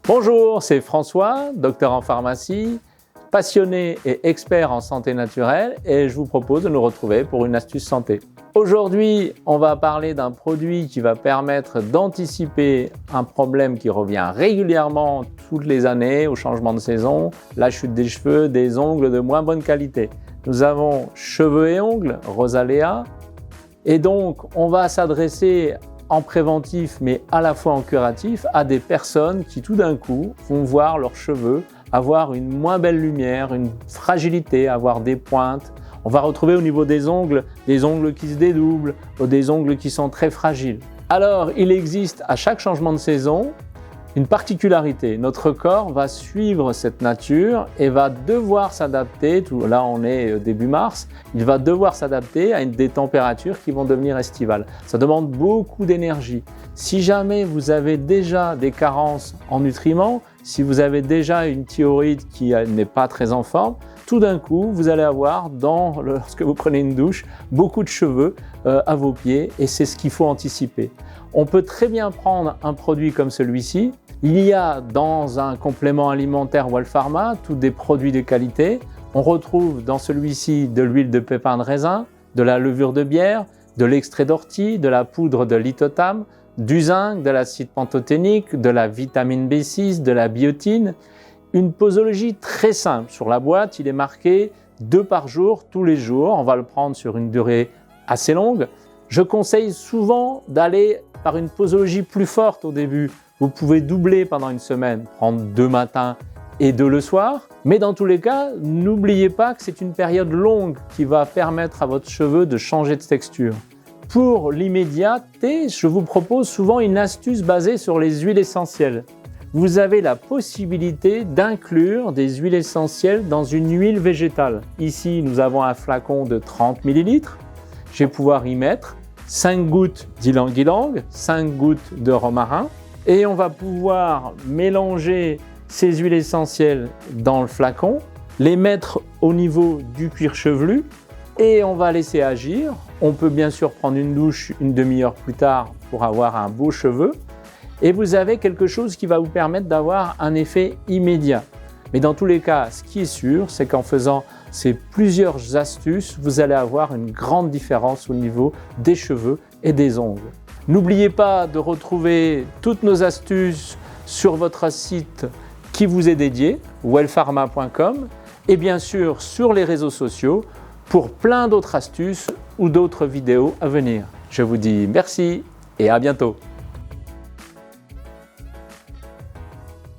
Bonjour, c'est François, docteur en pharmacie, passionné et expert en santé naturelle et je vous propose de nous retrouver pour une astuce santé. Aujourd'hui, on va parler d'un produit qui va permettre d'anticiper un problème qui revient régulièrement toutes les années au changement de saison, la chute des cheveux, des ongles de moins bonne qualité. Nous avons cheveux et ongles, Rosalea, et donc on va s'adresser en préventif mais à la fois en curatif à des personnes qui tout d'un coup vont voir leurs cheveux avoir une moins belle lumière, une fragilité, avoir des pointes. On va retrouver au niveau des ongles qui se dédoublent ou des ongles qui sont très fragiles. Alors il existe à chaque changement de saison une particularité. Notre corps va suivre cette nature et va devoir s'adapter, là on est début mars, il va devoir s'adapter à des températures qui vont devenir estivales. Ça demande beaucoup d'énergie. Si jamais vous avez déjà des carences en nutriments, si vous avez déjà une thyroïde qui n'est pas très en forme, tout d'un coup, vous allez avoir, lorsque vous prenez une douche, beaucoup de cheveux à vos pieds et c'est ce qu'il faut anticiper. On peut très bien prendre un produit comme celui-ci. Il y a dans un complément alimentaire Wellpharma tous des produits de qualité. On retrouve dans celui-ci de l'huile de pépins de raisin, de la levure de bière, de l'extrait d'ortie, de la poudre de lithotam, du zinc, de l'acide pantothénique, de la vitamine B6, de la biotine. Une posologie très simple. Sur la boîte, il est marqué 2 par jour, tous les jours. On va le prendre sur une durée assez longue. Je conseille souvent d'aller par une posologie plus forte au début. Vous pouvez doubler pendant une semaine, prendre 2 matins et 2 le soir. Mais dans tous les cas, n'oubliez pas que c'est une période longue qui va permettre à votre cheveu de changer de texture. Pour l'immédiateté, je vous propose souvent une astuce basée sur les huiles essentielles. Vous avez la possibilité d'inclure des huiles essentielles dans une huile végétale. Ici, nous avons un flacon de 30 ml. Je vais pouvoir y mettre 5 gouttes d'ylang-ylang, 5 gouttes de romarin et on va pouvoir mélanger ces huiles essentielles dans le flacon, les mettre au niveau du cuir chevelu et on va laisser agir. On peut bien sûr prendre une douche une demi-heure plus tard pour avoir un beau cheveu. Et vous avez quelque chose qui va vous permettre d'avoir un effet immédiat. Mais dans tous les cas, ce qui est sûr, c'est qu'en faisant ces plusieurs astuces, vous allez avoir une grande différence au niveau des cheveux et des ongles. N'oubliez pas de retrouver toutes nos astuces sur votre site qui vous est dédié, wellpharma.com, et bien sûr sur les réseaux sociaux pour plein d'autres astuces ou d'autres vidéos à venir. Je vous dis merci et à bientôt.